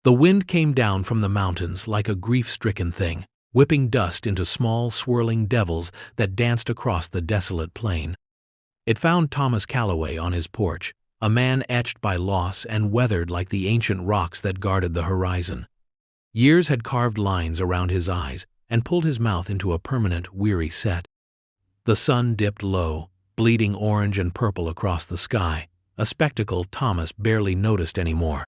The wind came down from the mountains like a grief-stricken thing, whipping dust into small, swirling devils that danced across the desolate plain. It found Thomas Calloway on his porch, a man etched by loss and weathered like the ancient rocks that guarded the horizon. Years had carved lines around his eyes and pulled his mouth into a permanent, weary set. The sun dipped low, bleeding orange and purple across the sky, a spectacle Thomas barely noticed anymore.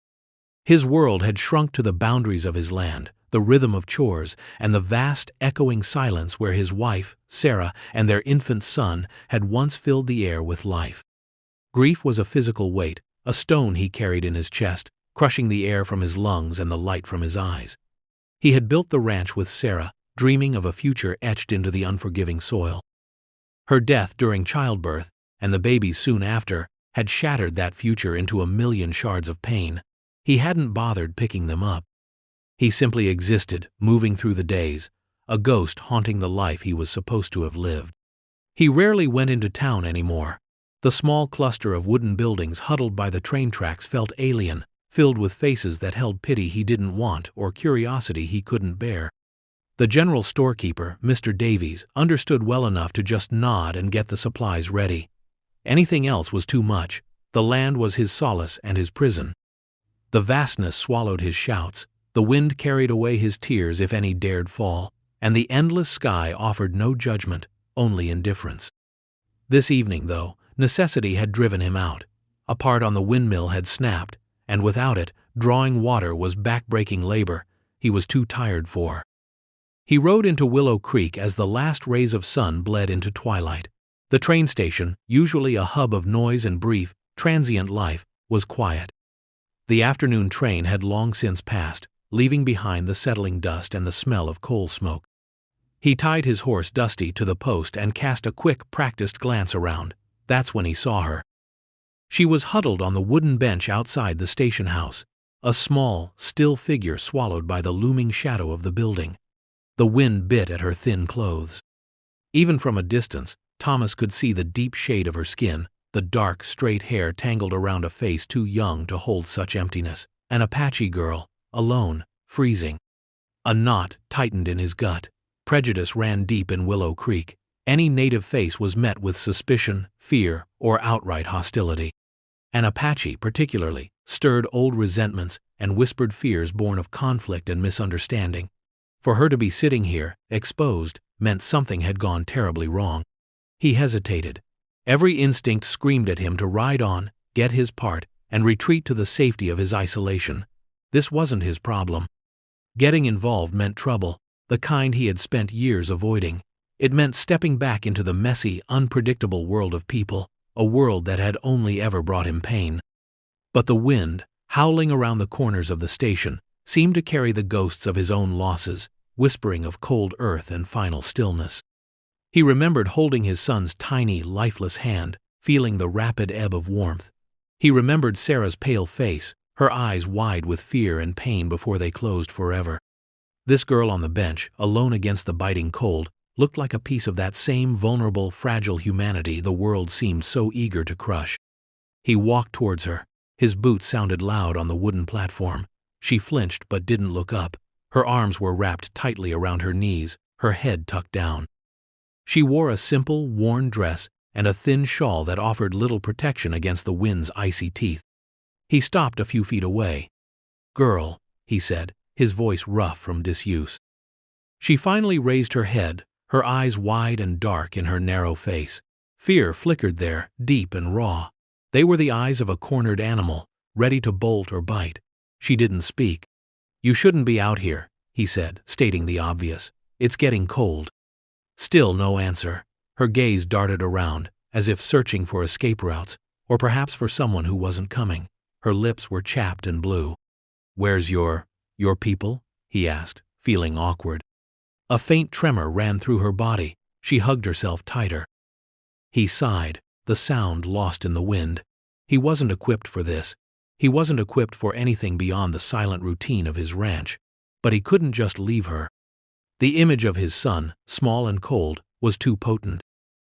His world had shrunk to the boundaries of his land, the rhythm of chores, and the vast, echoing silence where his wife, Sarah, and their infant son had once filled the air with life. Grief was a physical weight, a stone he carried in his chest, crushing the air from his lungs and the light from his eyes. He had built the ranch with Sarah, dreaming of a future etched into the unforgiving soil. Her death during childbirth, and the babies soon after, had shattered that future into a million shards of pain. He hadn't bothered picking them up. He simply existed, moving through the days, a ghost haunting the life he was supposed to have lived. He rarely went into town anymore. The small cluster of wooden buildings huddled by the train tracks felt alien, filled with faces that held pity he didn't want or curiosity he couldn't bear. The general storekeeper, Mr. Davies, understood well enough to just nod and get the supplies ready. Anything else was too much. The land was his solace and his prison. The vastness swallowed his shouts, the wind carried away his tears if any dared fall, and the endless sky offered no judgment, only indifference. This evening, though, necessity had driven him out. A part on the windmill had snapped, and without it, drawing water was back-breaking labor he was too tired for. He rode into Willow Creek as the last rays of sun bled into twilight. The train station, usually a hub of noise and brief, transient life, was quiet. The afternoon train had long since passed, leaving behind the settling dust and the smell of coal smoke. He tied his horse Dusty to the post and cast a quick, practiced glance around. That's when he saw her. She was huddled on the wooden bench outside the station house, a small, still figure swallowed by the looming shadow of the building. The wind bit at her thin clothes. Even from a distance, Thomas could see the deep shade of her skin, the dark, straight hair tangled around a face too young to hold such emptiness. An Apache girl, alone, freezing. A knot tightened in his gut. Prejudice ran deep in Willow Creek. Any native face was met with suspicion, fear, or outright hostility. An Apache, particularly, stirred old resentments and whispered fears born of conflict and misunderstanding. For her to be sitting here, exposed, meant something had gone terribly wrong. He hesitated. Every instinct screamed at him to ride on, get his part, and retreat to the safety of his isolation. This wasn't his problem. Getting involved meant trouble, the kind he had spent years avoiding. It meant stepping back into the messy, unpredictable world of people, a world that had only ever brought him pain. But the wind, howling around the corners of the station, seemed to carry the ghosts of his own losses, whispering of cold earth and final stillness. He remembered holding his son's tiny, lifeless hand, feeling the rapid ebb of warmth. He remembered Sarah's pale face, her eyes wide with fear and pain before they closed forever. This girl on the bench, alone against the biting cold, looked like a piece of that same vulnerable, fragile humanity the world seemed so eager to crush. He walked towards her. His boots sounded loud on the wooden platform. She flinched but didn't look up. Her arms were wrapped tightly around her knees, her head tucked down. She wore a simple, worn dress and a thin shawl that offered little protection against the wind's icy teeth. He stopped a few feet away. "Girl," he said, his voice rough from disuse. She finally raised her head, her eyes wide and dark in her narrow face. Fear flickered there, deep and raw. They were the eyes of a cornered animal, ready to bolt or bite. She didn't speak. "You shouldn't be out here," he said, stating the obvious. "It's getting cold." Still no answer. Her gaze darted around, as if searching for escape routes, or perhaps for someone who wasn't coming. Her lips were chapped and blue. "Where's your people?" he asked, feeling awkward. A faint tremor ran through her body. She hugged herself tighter. He sighed, the sound lost in the wind. He wasn't equipped for this. He wasn't equipped for anything beyond the silent routine of his ranch. But he couldn't just leave her. The image of his son, small and cold, was too potent.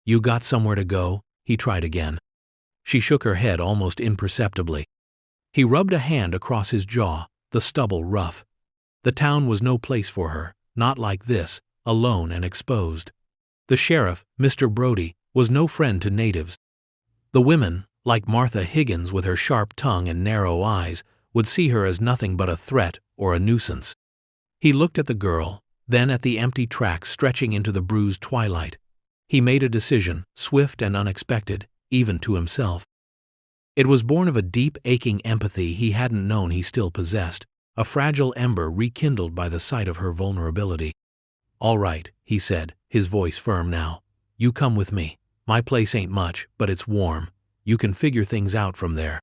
"You got somewhere to go?" he tried again. She shook her head almost imperceptibly. He rubbed a hand across his jaw. the stubble rough. The town was no place for her, not like this, alone and exposed. The sheriff, Mr. Brody, was no friend to natives. The women, like Martha Higgins with her sharp tongue and narrow eyes, would see her as nothing but a threat or a nuisance. He looked at the girl, then at the empty tracks stretching into the bruised twilight. He made a decision, swift and unexpected, even to himself. It was born of a deep, aching empathy he hadn't known he still possessed, a fragile ember rekindled by the sight of her vulnerability. "All right," he said, his voice firm now. "You come with me. My place ain't much, but it's warm. You can figure things out from there."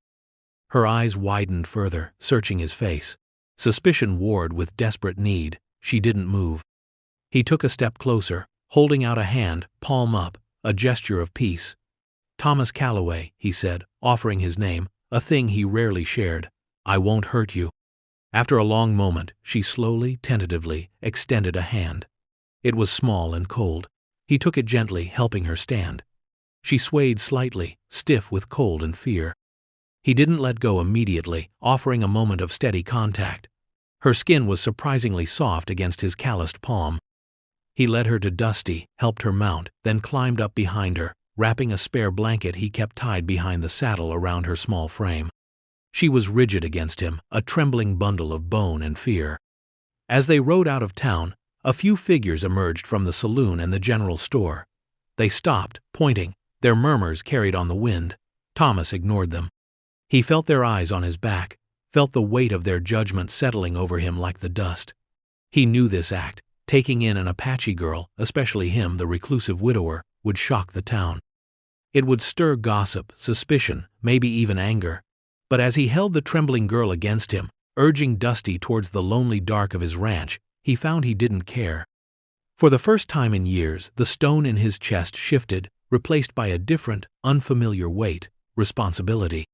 Her eyes widened further, searching his face. Suspicion warred with desperate need. She didn't move. He took a step closer, holding out a hand, palm up, a gesture of peace. "Thomas Calloway," he said, offering his name, a thing he rarely shared. "I won't hurt you." After a long moment, she slowly, tentatively, extended a hand. It was small and cold. He took it gently, helping her stand. She swayed slightly, stiff with cold and fear. He didn't let go immediately, offering a moment of steady contact. Her skin was surprisingly soft against his calloused palm. He led her to Dusty, helped her mount, then climbed up behind her, wrapping a spare blanket he kept tied behind the saddle around her small frame. She was rigid against him, a trembling bundle of bone and fear. As they rode out of town, a few figures emerged from the saloon and the general store. They stopped, pointing, their murmurs carried on the wind. Thomas ignored them. He felt their eyes on his back, felt the weight of their judgment settling over him like the dust. He knew this act, taking in an Apache girl, especially him, the reclusive widower, would shock the town. It would stir gossip, suspicion, maybe even anger. But as he held the trembling girl against him, urging Dusty towards the lonely dark of his ranch, he found he didn't care. For the first time in years, the stone in his chest shifted, replaced by a different, unfamiliar weight, responsibility.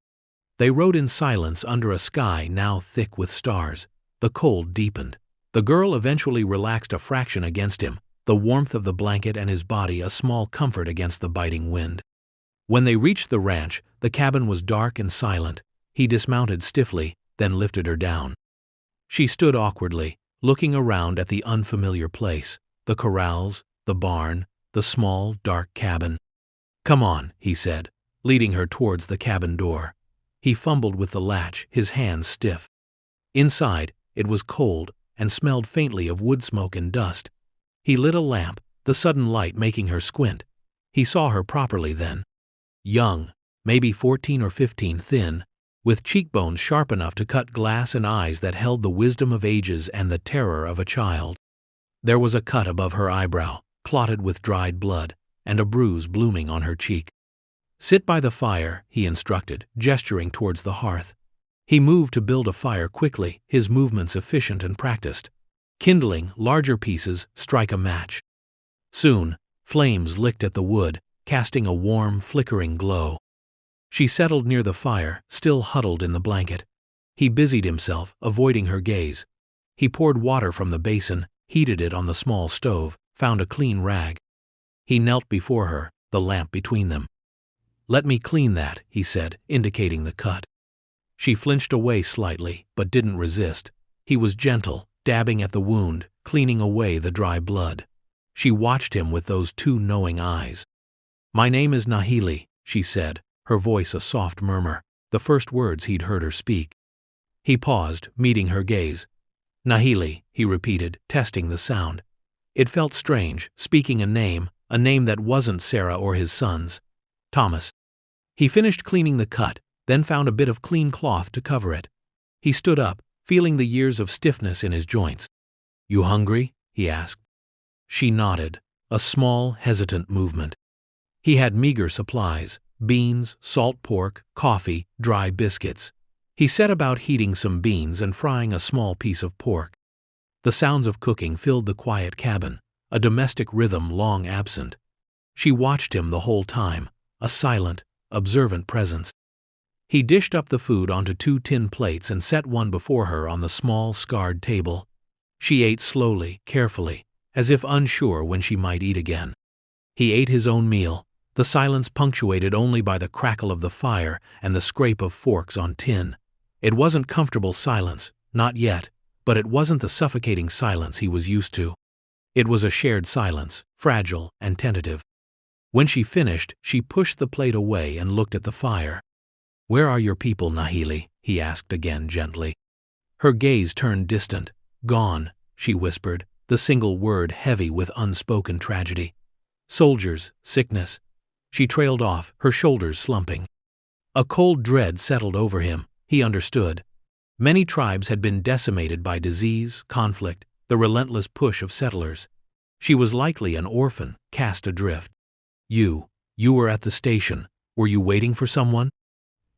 They rode in silence under a sky now thick with stars. The cold deepened. The girl eventually relaxed a fraction against him, the warmth of the blanket and his body a small comfort against the biting wind. When they reached the ranch, the cabin was dark and silent. He dismounted stiffly, then lifted her down. She stood awkwardly, looking around at the unfamiliar place, the corrals, the barn, the small, dark cabin. "Come on," he said, leading her towards the cabin door. He fumbled with the latch, his hands stiff. Inside, it was cold and smelled faintly of wood smoke and dust. He lit a lamp, the sudden light making her squint. He saw her properly then. Young, maybe 14 or 15, thin, with cheekbones sharp enough to cut glass and eyes that held the wisdom of ages and the terror of a child. There was a cut above her eyebrow, clotted with dried blood, and a bruise blooming on her cheek. "Sit by the fire," he instructed, gesturing towards the hearth. He moved to build a fire quickly, his movements efficient and practiced. Kindling larger pieces, strike a match. Soon, flames licked at the wood, casting a warm, flickering glow. She settled near the fire, still huddled in the blanket. He busied himself, avoiding her gaze. He poured water from the basin, heated it on the small stove, found a clean rag. He knelt before her, the lamp between them. "Let me clean that," he said, indicating the cut. She flinched away slightly, but didn't resist. He was gentle, dabbing at the wound, cleaning away the dry blood. She watched him with those two knowing eyes. "My name is Nahili," she said, her voice a soft murmur, the first words he'd heard her speak. He paused, meeting her gaze. "Nahili," he repeated, testing the sound. It felt strange, speaking a name that wasn't Sarah or his son's. "Thomas." He finished cleaning the cut, then found a bit of clean cloth to cover it. He stood up, feeling the years of stiffness in his joints. "You hungry?" he asked. She nodded, a small, hesitant movement. He had meager supplies, beans, salt pork, coffee, dry biscuits. He set about heating some beans and frying a small piece of pork. The sounds of cooking filled the quiet cabin, a domestic rhythm long absent. She watched him the whole time, a silent, observant presence. He dished up the food onto 2 tin plates and set one before her on the small, scarred table. She ate slowly, carefully, as if unsure when she might eat again. He ate his own meal, the silence punctuated only by the crackle of the fire and the scrape of forks on tin. It wasn't comfortable silence, Not yet, but it wasn't the suffocating silence he was used to. It was a shared silence, fragile and tentative. When she finished, she pushed the plate away and looked at the fire. "Where are your people, Nahili?" he asked again gently. Her gaze turned distant. "Gone," she whispered, the single word heavy with unspoken tragedy. "Soldiers, sickness." She trailed off, her shoulders slumping. A cold dread settled over him. He understood. Many tribes had been decimated by disease, conflict, the relentless push of settlers. She was likely an orphan, cast adrift. You were at the station. Were you waiting for someone?"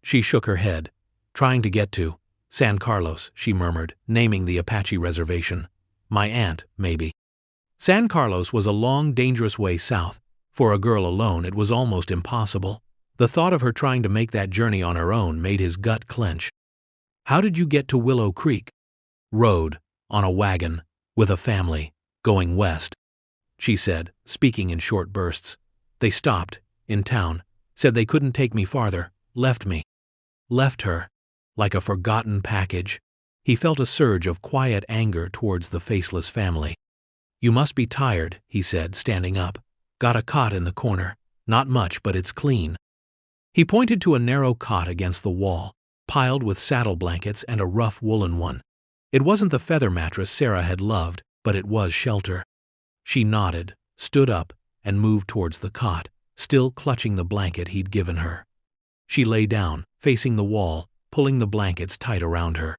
She shook her head. "Trying to get to San Carlos," she murmured, naming the Apache reservation. "My aunt, maybe." San Carlos was a long, dangerous way south. For a girl alone, it was almost impossible. The thought of her trying to make that journey on her own made his gut clench. "How did you get to Willow Creek?" "Road, on a wagon, with a family, going west," she said, speaking in short bursts. "They stopped, in town, said they couldn't take me farther, left me." Left her, like a forgotten package. He felt a surge of quiet anger towards the faceless family. "You must be tired," he said, standing up. "Got a cot in the corner. Not much, but it's clean." He pointed to a narrow cot against the wall, piled with saddle blankets and a rough woolen one. It wasn't the feather mattress Sarah had loved, but it was shelter. She nodded, stood up, and moved towards the cot, still clutching the blanket he'd given her. She lay down, facing the wall, pulling the blankets tight around her.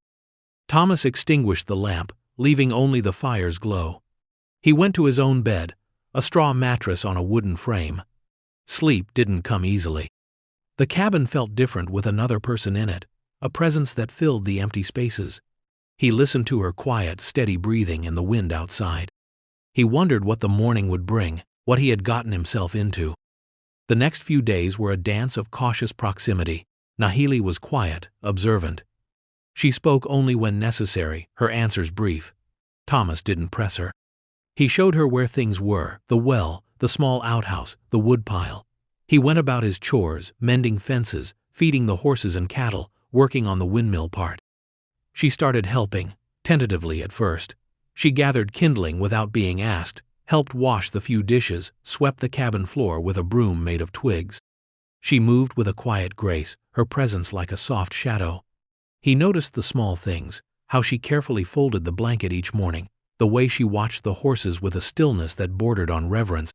Thomas extinguished the lamp, leaving only the fire's glow. He went to his own bed, a straw mattress on a wooden frame. Sleep didn't come easily. The cabin felt different with another person in it, a presence that filled the empty spaces. He listened to her quiet, steady breathing and the wind outside. He wondered what the morning would bring, what he had gotten himself into. The next few days were a dance of cautious proximity. Nahili was quiet, observant. She spoke only when necessary, her answers brief. Thomas didn't press her. He showed her where things were, the well, the small outhouse, the woodpile. He went about his chores, mending fences, feeding the horses and cattle, working on the windmill part. She started helping, tentatively at first. She gathered kindling without being asked, helped wash the few dishes, swept the cabin floor with a broom made of twigs. She moved with a quiet grace, her presence like a soft shadow. He noticed the small things, how she carefully folded the blanket each morning, the way she watched the horses with a stillness that bordered on reverence,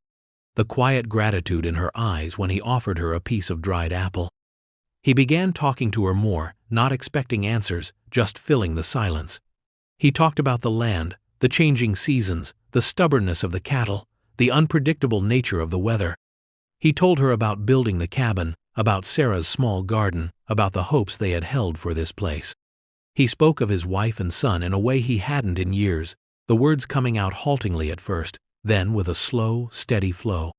the quiet gratitude in her eyes when he offered her a piece of dried apple. He began talking to her more, not expecting answers, just filling the silence. He talked about the land, the changing seasons, the stubbornness of the cattle, the unpredictable nature of the weather. He told her about building the cabin, about Sarah's small garden, about the hopes they had held for this place. He spoke of his wife and son in a way he hadn't in years, the words coming out haltingly at first, then with a slow, steady flow.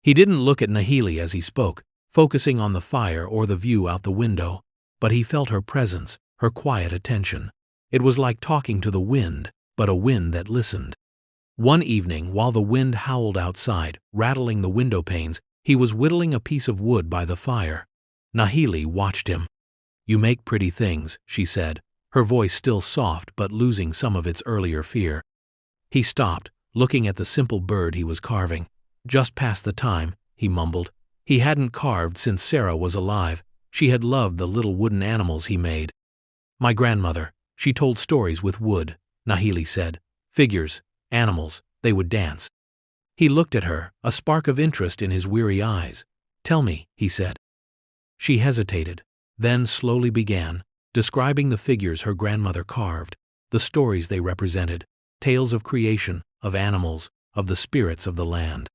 He didn't look at Nahili as he spoke, focusing on the fire or the view out the window, but he felt her presence, her quiet attention. It was like talking to the wind, but a wind that listened. One evening, while the wind howled outside, rattling the window panes, he was whittling a piece of wood by the fire. Nahili watched him. "You make pretty things," she said, her voice still soft but losing some of its earlier fear. He stopped, looking at the simple bird he was carving. "Just past the time," he mumbled. He hadn't carved since Sarah was alive. She had loved the little wooden animals he made. "My grandmother, she told stories with wood," Nahili said. "Figures, animals, they would dance." He looked at her, a spark of interest in his weary eyes. "Tell me," he said. She hesitated, then slowly began, describing the figures her grandmother carved, the stories they represented, tales of creation, of animals, of the spirits of the land.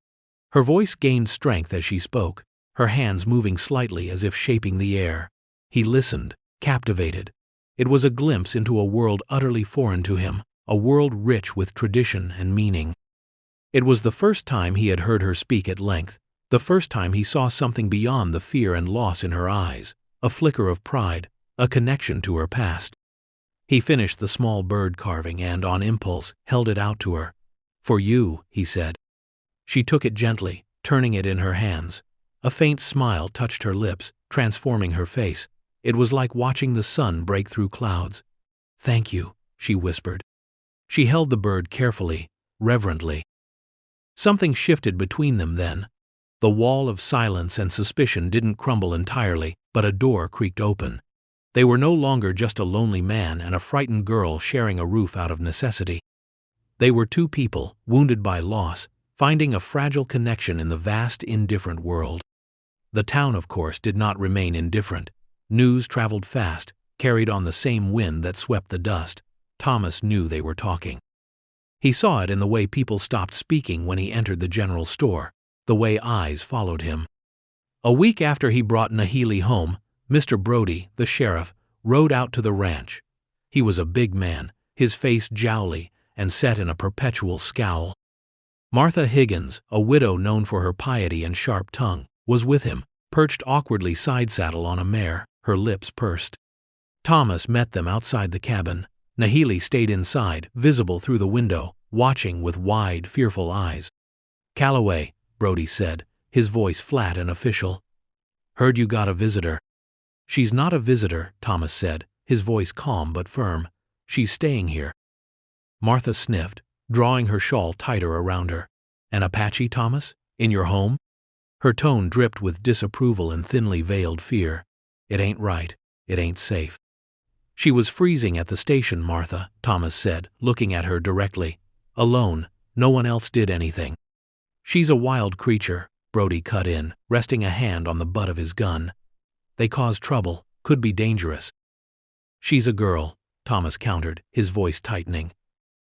Her voice gained strength as she spoke, her hands moving slightly as if shaping the air. He listened, captivated. It was a glimpse into a world utterly foreign to him, a world rich with tradition and meaning. It was the first time he had heard her speak at length, the first time he saw something beyond the fear and loss in her eyes, a flicker of pride, a connection to her past. He finished the small bird carving and, on impulse, held it out to her. "For you," he said. She took it gently, turning it in her hands. A faint smile touched her lips, transforming her face. It was like watching the sun break through clouds. "Thank you," she whispered. She held the bird carefully, reverently. Something shifted between them then. The wall of silence and suspicion didn't crumble entirely, but a door creaked open. They were no longer just a lonely man and a frightened girl sharing a roof out of necessity. They were two people, wounded by loss, finding a fragile connection in the vast, indifferent world. The town, of course, did not remain indifferent. News traveled fast, carried on the same wind that swept the dust. Thomas knew they were talking. He saw it in the way people stopped speaking when he entered the general store, the way eyes followed him. A week after he brought Nahili home, Mr. Brody, the sheriff, rode out to the ranch. He was a big man, his face jowly and set in a perpetual scowl. Martha Higgins, a widow known for her piety and sharp tongue, was with him, perched awkwardly side-saddle on a mare, her lips pursed. Thomas met them outside the cabin. Nahili stayed inside, visible through the window, watching with wide, fearful eyes. "Calloway," Brody said, his voice flat and official. "Heard you got a visitor." "She's not a visitor," Thomas said, his voice calm but firm. "She's staying here." Martha sniffed, drawing her shawl tighter around her. "An Apache, Thomas? In your home?" Her tone dripped with disapproval and thinly veiled fear. "It ain't right. It ain't safe." "She was freezing at the station, Martha," Thomas said, looking at her directly. "Alone. No one else did anything." "She's a wild creature," Brody cut in, resting a hand on the butt of his gun. "They cause trouble, could be dangerous." "She's a girl," Thomas countered, his voice tightening.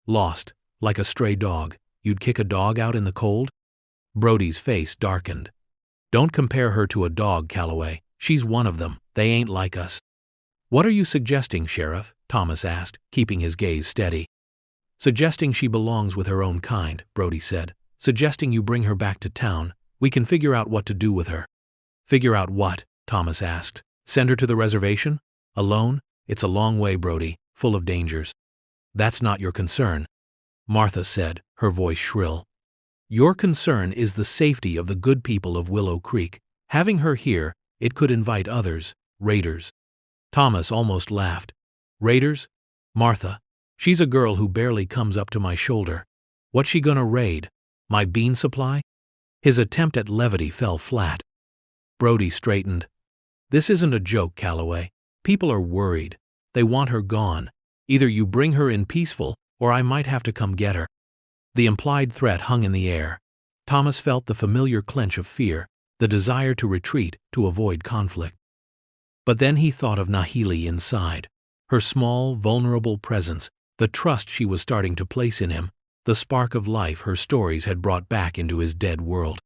"Lost, like a stray dog. You'd kick a dog out in the cold?" Brody's face darkened. "Don't compare her to a dog, Calloway. She's one of them. They ain't like us." "What are you suggesting, Sheriff?" Thomas asked, keeping his gaze steady. "Suggesting she belongs with her own kind," Brody said. "Suggesting you bring her back to town. We can figure out what to do with her." "Figure out what?" Thomas asked. "Send her to the reservation? Alone? It's a long way, Brody, full of dangers." "That's not your concern," Martha said, her voice shrill. "Your concern is the safety of the good people of Willow Creek. Having her here, it could invite others, raiders." Thomas almost laughed. "Raiders? Martha, she's a girl who barely comes up to my shoulder. What's she gonna raid? My bean supply?" His attempt at levity fell flat. Brody straightened. "This isn't a joke, Calloway. People are worried. They want her gone. Either you bring her in peaceful, or I might have to come get her." The implied threat hung in the air. Thomas felt the familiar clench of fear, the desire to retreat, to avoid conflict. But then he thought of Nahili inside, her small, vulnerable presence, the trust she was starting to place in him, the spark of life her stories had brought back into his dead world.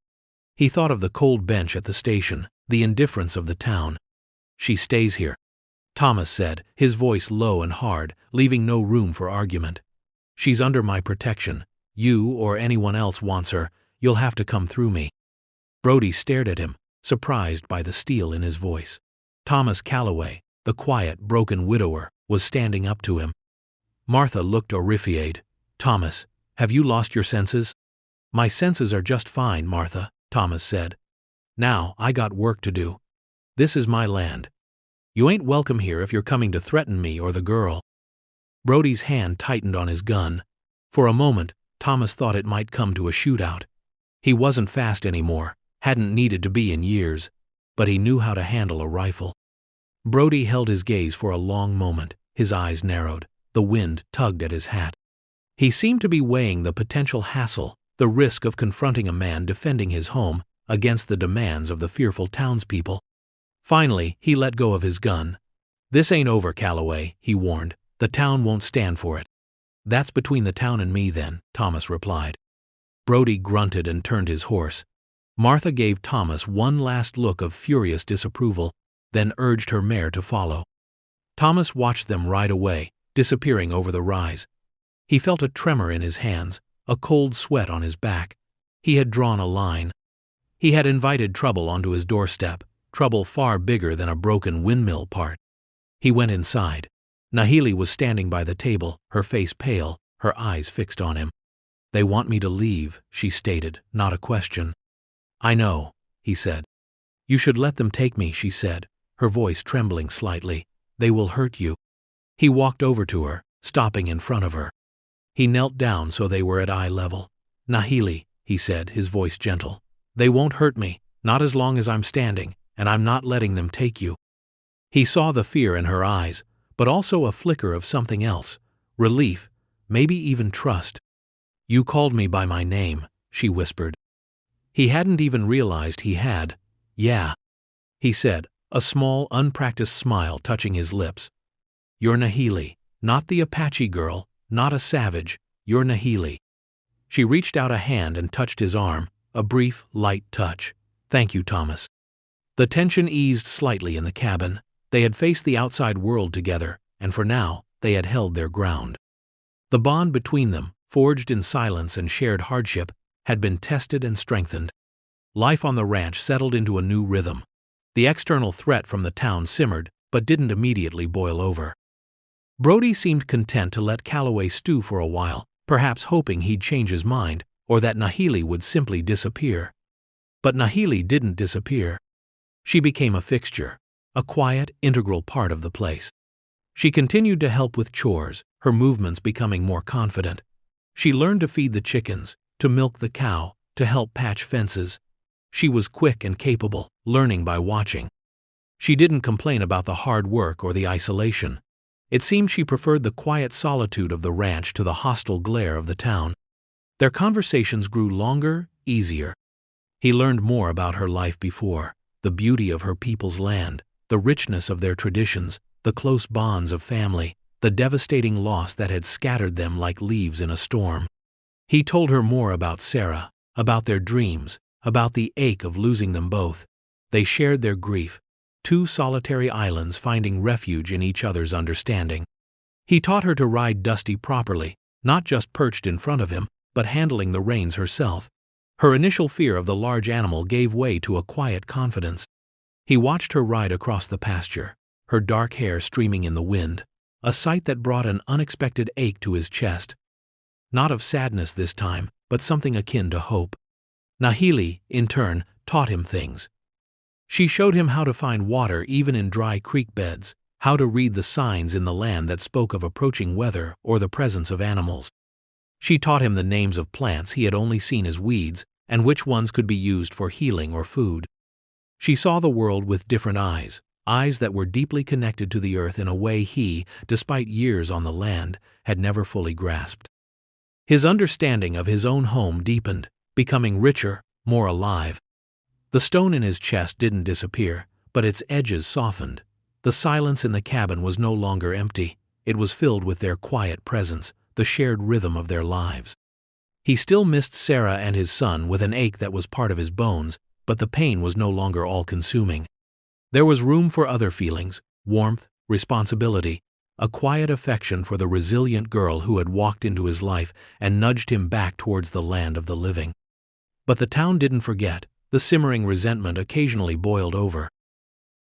He thought of the cold bench at the station, the indifference of the town. "She stays here," Thomas said, his voice low and hard, leaving no room for argument. "She's under my protection. You or anyone else wants her, you'll have to come through me." Brody stared at him, surprised by the steel in his voice. Thomas Calloway, the quiet, broken widower, was standing up to him. Martha looked horrified. "Thomas, have you lost your senses?" "My senses are just fine, Martha," Thomas said. "Now, I got work to do. This is my land. You ain't welcome here if you're coming to threaten me or the girl." Brody's hand tightened on his gun. For a moment, Thomas thought it might come to a shootout. He wasn't fast anymore, hadn't needed to be in years, but he knew how to handle a rifle. Brody held his gaze for a long moment, his eyes narrowed, the wind tugged at his hat. He seemed to be weighing the potential hassle, the risk of confronting a man defending his home against the demands of the fearful townspeople. Finally, he let go of his gun. "This ain't over, Calloway," he warned. "The town won't stand for it." "That's between the town and me then," Thomas replied. Brody grunted and turned his horse. Martha gave Thomas one last look of furious disapproval, then urged her mare to follow. Thomas watched them ride away, disappearing over the rise. He felt a tremor in his hands, a cold sweat on his back. He had drawn a line. He had invited trouble onto his doorstep, trouble far bigger than a broken windmill part. He went inside. Nahili was standing by the table, her face pale, her eyes fixed on him. "They want me to leave," she stated, not a question. "I know," he said. "You should let them take me," she said, her voice trembling slightly. "They will hurt you." He walked over to her, stopping in front of her. He knelt down so they were at eye level. "Nahili," he said, his voice gentle. "They won't hurt me, not as long as I'm standing, and I'm not letting them take you." He saw the fear in her eyes, but also a flicker of something else. Relief, maybe even trust. "You called me by my name," she whispered. He hadn't even realized he had. "Yeah," he said, a small, unpracticed smile touching his lips. "You're Nahili, not the Apache girl, not a savage, you're Nahili." She reached out a hand and touched his arm, a brief, light touch. "Thank you, Thomas." The tension eased slightly in the cabin. They had faced the outside world together, and for now, they had held their ground. The bond between them, forged in silence and shared hardship, had been tested and strengthened. Life on the ranch settled into a new rhythm. The external threat from the town simmered, but didn't immediately boil over. Brody seemed content to let Calloway stew for a while, perhaps hoping he'd change his mind, or that Nahili would simply disappear. But Nahili didn't disappear. She became a fixture, a quiet, integral part of the place. She continued to help with chores, her movements becoming more confident. She learned to feed the chickens, to milk the cow, to help patch fences. She was quick and capable, learning by watching. She didn't complain about the hard work or the isolation. It seemed she preferred the quiet solitude of the ranch to the hostile glare of the town. Their conversations grew longer, easier. He learned more about her life before, the beauty of her people's land, the richness of their traditions, the close bonds of family, the devastating loss that had scattered them like leaves in a storm. He told her more about Sarah, about their dreams, about the ache of losing them both. They shared their grief, two solitary islands finding refuge in each other's understanding. He taught her to ride Dusty properly, not just perched in front of him, but handling the reins herself. Her initial fear of the large animal gave way to a quiet confidence. He watched her ride across the pasture, her dark hair streaming in the wind, a sight that brought an unexpected ache to his chest. Not of sadness this time, but something akin to hope. Nahili, in turn, taught him things. She showed him how to find water even in dry creek beds, how to read the signs in the land that spoke of approaching weather or the presence of animals. She taught him the names of plants he had only seen as weeds, and which ones could be used for healing or food. She saw the world with different eyes, eyes that were deeply connected to the earth in a way he, despite years on the land, had never fully grasped. His understanding of his own home deepened, becoming richer, more alive. The stone in his chest didn't disappear, but its edges softened. The silence in the cabin was no longer empty. It was filled with their quiet presence, the shared rhythm of their lives. He still missed Sarah and his son with an ache that was part of his bones, but the pain was no longer all-consuming. There was room for other feelings, warmth, responsibility, a quiet affection for the resilient girl who had walked into his life and nudged him back towards the land of the living. But the town didn't forget. The simmering resentment occasionally boiled over.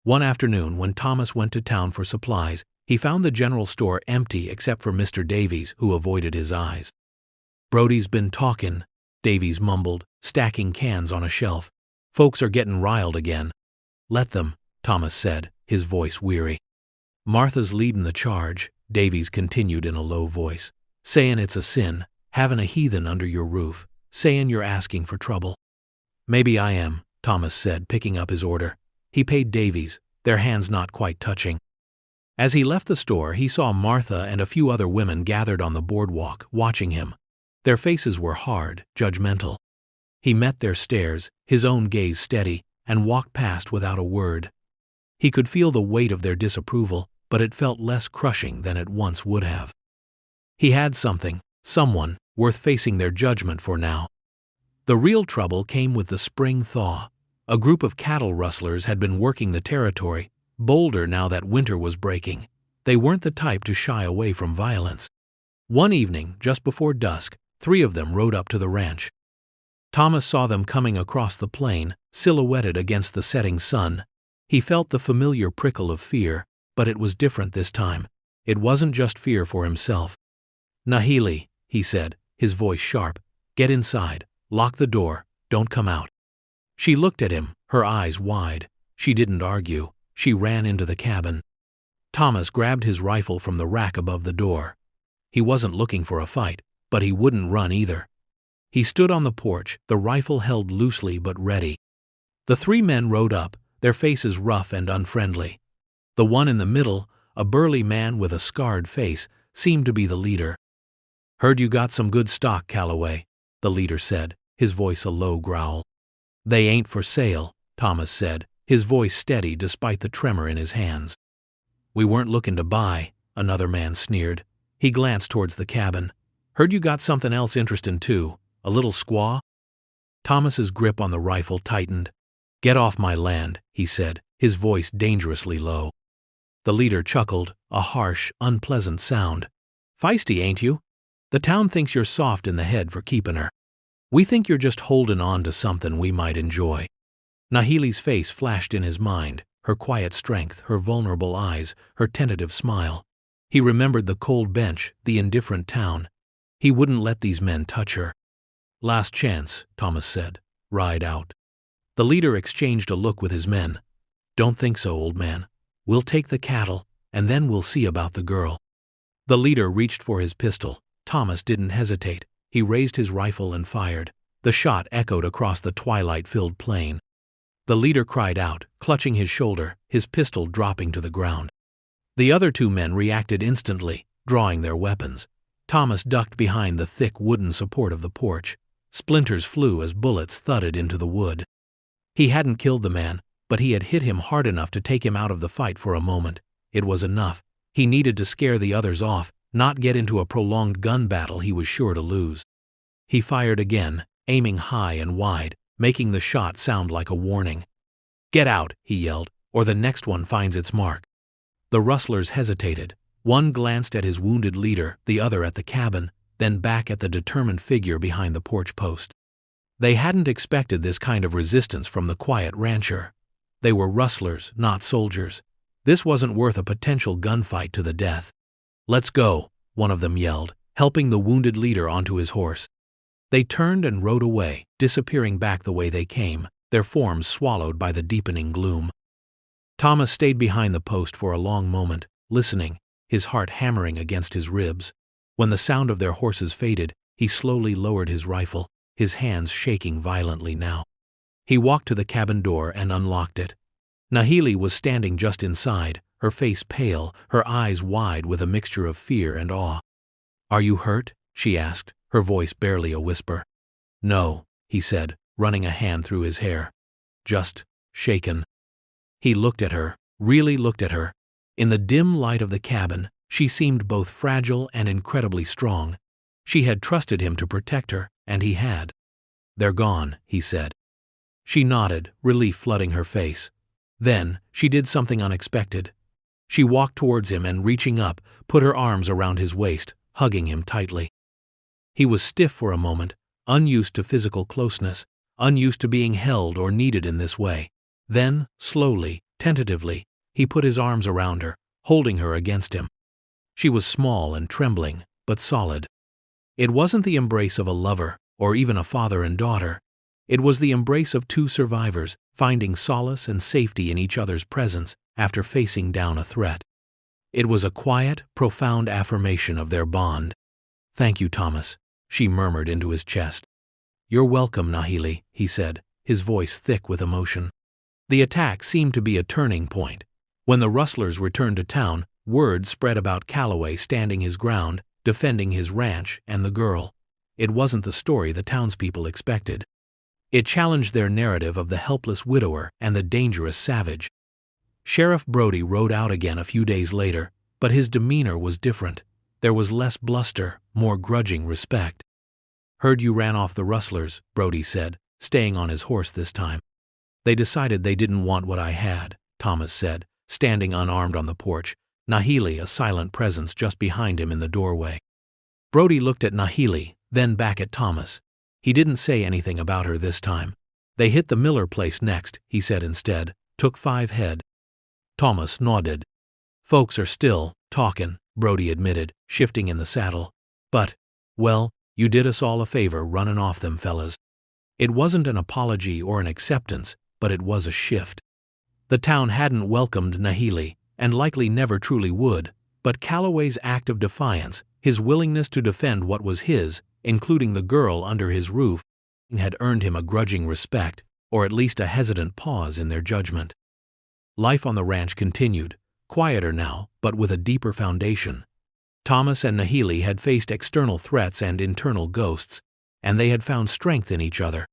One afternoon, when Thomas went to town for supplies, he found the general store empty except for Mr. Davies, who avoided his eyes. "Brody's been talkin'," Davies mumbled, stacking cans on a shelf. "Folks are gettin' riled again." "Let them," Thomas said, his voice weary. "Martha's leadin' the charge," Davies continued in a low voice. "Sayin' it's a sin, havin' a heathen under your roof, sayin' you're asking for trouble." "Maybe I am," Thomas said, picking up his order. He paid Davies, their hands not quite touching. As he left the store, he saw Martha and a few other women gathered on the boardwalk, watching him. Their faces were hard, judgmental. He met their stares, his own gaze steady, and walked past without a word. He could feel the weight of their disapproval, but it felt less crushing than it once would have. He had something, someone, worth facing their judgment for now. The real trouble came with the spring thaw. A group of cattle rustlers had been working the territory, bolder now that winter was breaking. They weren't the type to shy away from violence. One evening, just before dusk, 3 of them rode up to the ranch. Thomas saw them coming across the plain, silhouetted against the setting sun. He felt the familiar prickle of fear, but it was different this time. It wasn't just fear for himself. "Nahili," he said, his voice sharp, "get inside. Lock the door, don't come out." She looked at him, her eyes wide. She didn't argue. She ran into the cabin. Thomas grabbed his rifle from the rack above the door. He wasn't looking for a fight, but he wouldn't run either. He stood on the porch, the rifle held loosely but ready. The three men rode up, their faces rough and unfriendly. The one in the middle, a burly man with a scarred face, seemed to be the leader. "Heard you got some good stock, Calloway," the leader said, his voice a low growl. "They ain't for sale," Thomas said, his voice steady despite the tremor in his hands. "We weren't looking to buy," another man sneered. He glanced towards the cabin. "Heard you got something else interesting too, a little squaw?" Thomas's grip on the rifle tightened. "Get off my land," he said, his voice dangerously low. The leader chuckled, a harsh, unpleasant sound. "Feisty, ain't you? The town thinks you're soft in the head for keeping her. We think you're just holding on to something we might enjoy." Nahili's face flashed in his mind, her quiet strength, her vulnerable eyes, her tentative smile. He remembered the cold bench, the indifferent town. He wouldn't let these men touch her. "Last chance," Thomas said. "Ride out." The leader exchanged a look with his men. "Don't think so, old man. We'll take the cattle, and then we'll see about the girl." The leader reached for his pistol. Thomas didn't hesitate. He raised his rifle and fired. The shot echoed across the twilight-filled plain. The leader cried out, clutching his shoulder, his pistol dropping to the ground. The other two men reacted instantly, drawing their weapons. Thomas ducked behind the thick wooden support of the porch. Splinters flew as bullets thudded into the wood. He hadn't killed the man, but he had hit him hard enough to take him out of the fight for a moment. It was enough. He needed to scare the others off, not get into a prolonged gun battle he was sure to lose. He fired again, aiming high and wide, making the shot sound like a warning. "Get out," he yelled, "or the next one finds its mark." The rustlers hesitated. One glanced at his wounded leader, the other at the cabin, then back at the determined figure behind the porch post. They hadn't expected this kind of resistance from the quiet rancher. They were rustlers, not soldiers. This wasn't worth a potential gunfight to the death. "Let's go," one of them yelled, helping the wounded leader onto his horse. They turned and rode away, disappearing back the way they came, their forms swallowed by the deepening gloom. Thomas stayed behind the post for a long moment, listening, his heart hammering against his ribs. When the sound of their horses faded, he slowly lowered his rifle, his hands shaking violently now. He walked to the cabin door and unlocked it. Nahili was standing just inside, her face pale, her eyes wide with a mixture of fear and awe. "Are you hurt?" she asked, her voice barely a whisper. "No," he said, running a hand through his hair. "Just shaken." He looked at her, really looked at her. In the dim light of the cabin, she seemed both fragile and incredibly strong. She had trusted him to protect her, and he had. "They're gone," he said. She nodded, relief flooding her face. Then, she did something unexpected. She walked towards him and, reaching up, put her arms around his waist, hugging him tightly. He was stiff for a moment, unused to physical closeness, unused to being held or needed in this way. Then, slowly, tentatively, he put his arms around her, holding her against him. She was small and trembling, but solid. It wasn't the embrace of a lover, or even a father and daughter. It was the embrace of two survivors, finding solace and safety in each other's presence after facing down a threat. It was a quiet, profound affirmation of their bond. "Thank you, Thomas," she murmured into his chest. "You're welcome, Nahili," he said, his voice thick with emotion. The attack seemed to be a turning point. When the rustlers returned to town, word spread about Calloway standing his ground, defending his ranch and the girl. It wasn't the story the townspeople expected. It challenged their narrative of the helpless widower and the dangerous savage. Sheriff Brody rode out again a few days later, but his demeanor was different. There was less bluster, more grudging respect. "Heard you ran off the rustlers," Brody said, staying on his horse this time. "They decided they didn't want what I had," Thomas said, standing unarmed on the porch, Nahili a silent presence just behind him in the doorway. Brody looked at Nahili, then back at Thomas. He didn't say anything about her this time. "They hit the Miller place next," he said instead. "Took 5 head. Thomas nodded. "Folks are still talkin'," Brody admitted, shifting in the saddle. "But, well, you did us all a favor running off them fellas." It wasn't an apology or an acceptance, but it was a shift. The town hadn't welcomed Nahili, and likely never truly would, but Calloway's act of defiance, His willingness to defend what was his, including the girl under his roof, had earned him a grudging respect, or at least a hesitant pause in their judgment. Life on the ranch continued, quieter now, but with a deeper foundation. Thomas and Nahili had faced external threats and internal ghosts, and they had found strength in each other.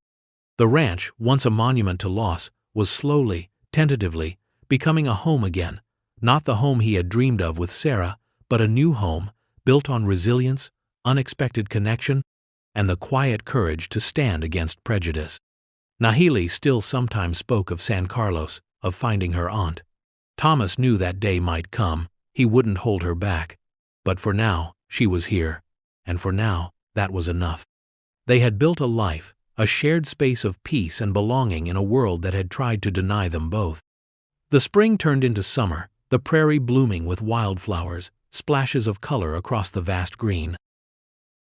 The ranch, once a monument to loss, was slowly, tentatively, becoming a home again, not the home he had dreamed of with Sarah, but a new home, built on resilience, unexpected connection, and the quiet courage to stand against prejudice. Nahili still sometimes spoke of San Carlos, of finding her aunt. Thomas knew that day might come, he wouldn't hold her back. But for now, she was here, and for now, that was enough. They had built a life, a shared space of peace and belonging in a world that had tried to deny them both. The spring turned into summer, the prairie blooming with wildflowers, splashes of color across the vast green.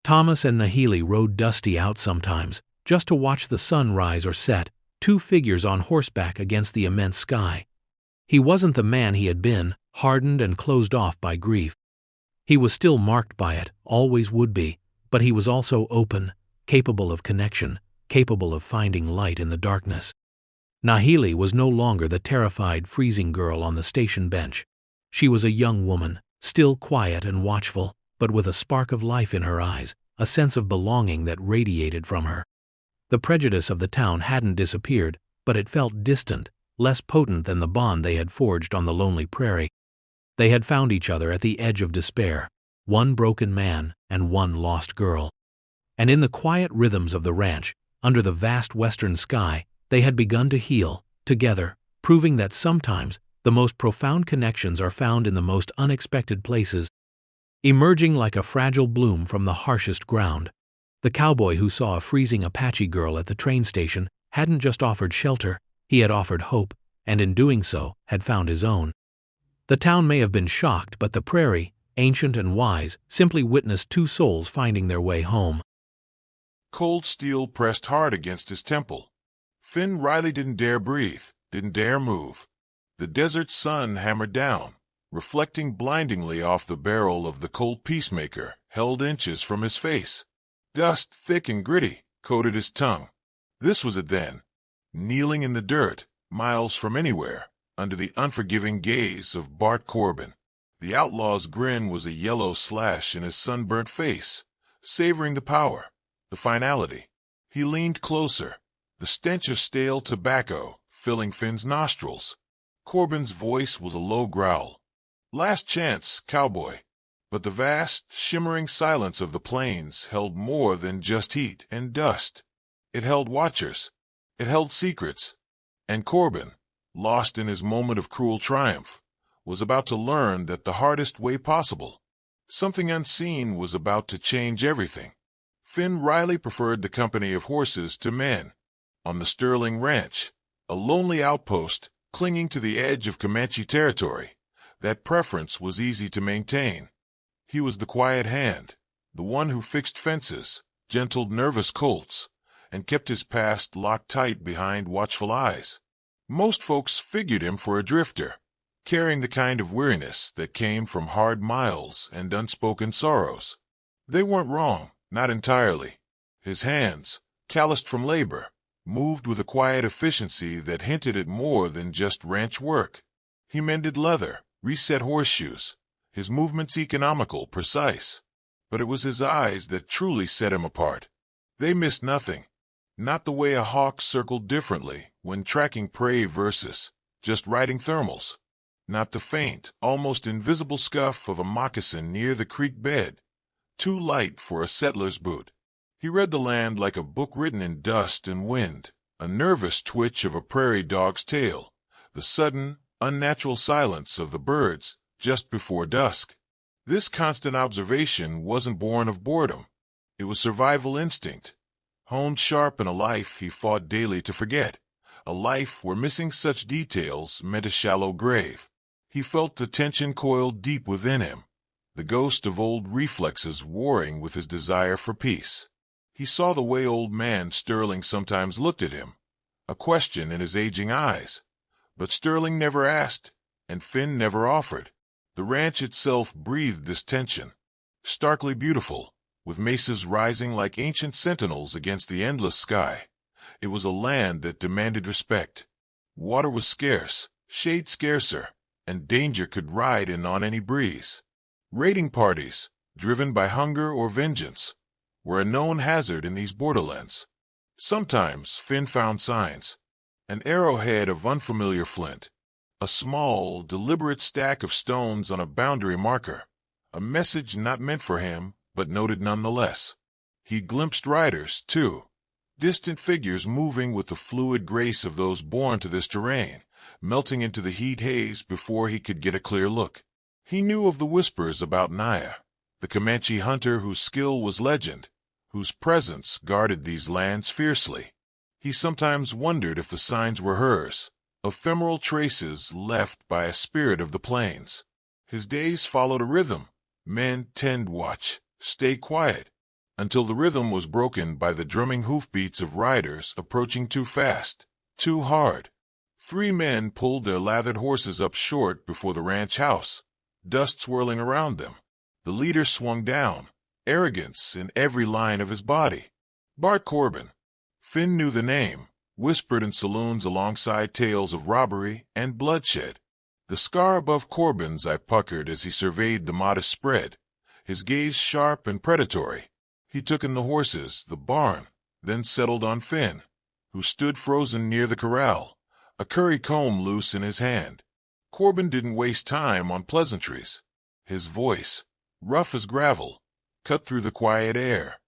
Thomas and Nahili rode Dusty out sometimes, just to watch the sun rise or set, two figures on horseback against the immense sky. He wasn't the man he had been, hardened and closed off by grief. He was still marked by it, always would be, but he was also open, capable of connection, capable of finding light in the darkness. Nahili was no longer the terrified, freezing girl on the station bench. She was a young woman, still quiet and watchful, but with a spark of life in her eyes, a sense of belonging that radiated from her. The prejudice of the town hadn't disappeared, but it felt distant, less potent than the bond they had forged on the lonely prairie. They had found each other at the edge of despair, one broken man and one lost girl. And in the quiet rhythms of the ranch, under the vast western sky, they had begun to heal, together, proving that sometimes the most profound connections are found in the most unexpected places. Emerging like a fragile bloom from the harshest ground, the cowboy who saw a freezing Apache girl at the train station hadn't just offered shelter, he had offered hope, and in doing so, had found his own. The town may have been shocked, but the prairie, ancient and wise, simply witnessed two souls finding their way home. Cold steel pressed hard against his temple. Finn Riley didn't dare breathe, didn't dare move. The desert sun hammered down, reflecting blindingly off the barrel of the Colt Peacemaker, held inches from his face. Dust, thick and gritty, coated his tongue. This was it then, kneeling in the dirt, miles from anywhere, under the unforgiving gaze of Bart Corbin. The outlaw's grin was a yellow slash in his sunburnt face, savoring the power, the finality. He leaned closer, the stench of stale tobacco filling Finn's nostrils. Corbin's voice was a low growl. Last chance, cowboy. But the vast, shimmering silence of the plains held more than just heat and dust. It held watchers. It held secrets. And Corbin, lost in his moment of cruel triumph, was about to learn that the hardest way possible, something unseen was about to change everything. Finn Riley preferred the company of horses to men. On the Sterling Ranch, a lonely outpost clinging to the edge of Comanche territory, that preference was easy to maintain. He was the quiet hand, the one who fixed fences, gentled nervous colts, and kept his past locked tight behind watchful eyes. Most folks figured him for a drifter, carrying the kind of weariness that came from hard miles and unspoken sorrows. They weren't wrong, not entirely. His hands, calloused from labor, moved with a quiet efficiency that hinted at more than just ranch work. He mended leather, reset horseshoes, his movements economical, precise. But it was his eyes that truly set him apart. They missed nothing. Not the way a hawk circled differently when tracking prey versus just riding thermals. Not the faint, almost invisible scuff of a moccasin near the creek bed, too light for a settler's boot. He read the land like a book written in dust and wind, a nervous twitch of a prairie dog's tail, the sudden, unnatural silence of the birds just before dusk. This constant observation wasn't born of boredom. It was survival instinct, honed sharp in a life he fought daily to forget, a life where missing such details meant a shallow grave. He felt the tension coiled deep within him, the ghost of old reflexes warring with his desire for peace. He saw the way old man Sterling sometimes looked at him, a question in his aging eyes. But Sterling never asked, and Finn never offered. The ranch itself breathed this tension. starkly beautiful, with mesas rising like ancient sentinels against the endless sky. It was a land that demanded respect. Water was scarce, shade scarcer, and danger could ride in on any breeze. Raiding parties, driven by hunger or vengeance, were a known hazard in these borderlands. Sometimes Finn found signs: an arrowhead of unfamiliar flint, a small, deliberate stack of stones on a boundary marker, a message not meant for him, but noted nonetheless. He glimpsed riders, too, distant figures moving with the fluid grace of those born to this terrain, melting into the heat haze before he could get a clear look. He knew of the whispers about Naya, the Comanche hunter whose skill was legend, whose presence guarded these lands fiercely. He sometimes wondered if the signs were hers, ephemeral traces left by a spirit of the plains. His days followed a rhythm: men tend watch, stay quiet, until the rhythm was broken by the drumming hoofbeats of riders approaching too fast, too hard. 3 men pulled their lathered horses up short before the ranch house, dust swirling around them. The leader swung down, arrogance in every line of his body. Bart Corbin. Finn knew the name, whispered in saloons alongside tales of robbery and bloodshed. The scar above Corbin's eye puckered as he surveyed the modest spread, his gaze sharp and predatory. He took in the horses, the barn, then settled on Finn, who stood frozen near the corral, a curry comb loose in his hand. Corbin didn't waste time on pleasantries. His voice, rough as gravel, cut through the quiet air.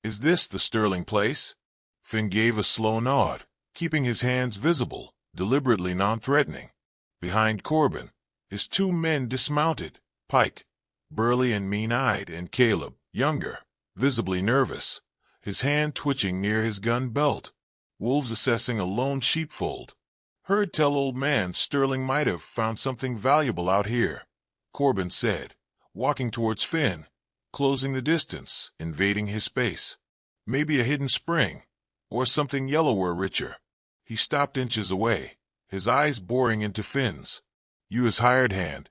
"Is this the Sterling place?" Finn gave a slow nod, keeping his hands visible, deliberately non-threatening. Behind Corbin, his 2 men dismounted: Pike, burly and mean-eyed, and Caleb, younger, visibly nervous, his hand twitching near his gun belt. Wolves assessing a lone sheepfold. "Heard tell old man Sterling might have found something valuable out here," Corbin said, walking towards Finn, closing the distance, invading his space. "Maybe a hidden spring, or something yellower, richer." He stopped inches away, his eyes boring into Finn's. "You his hired hand?"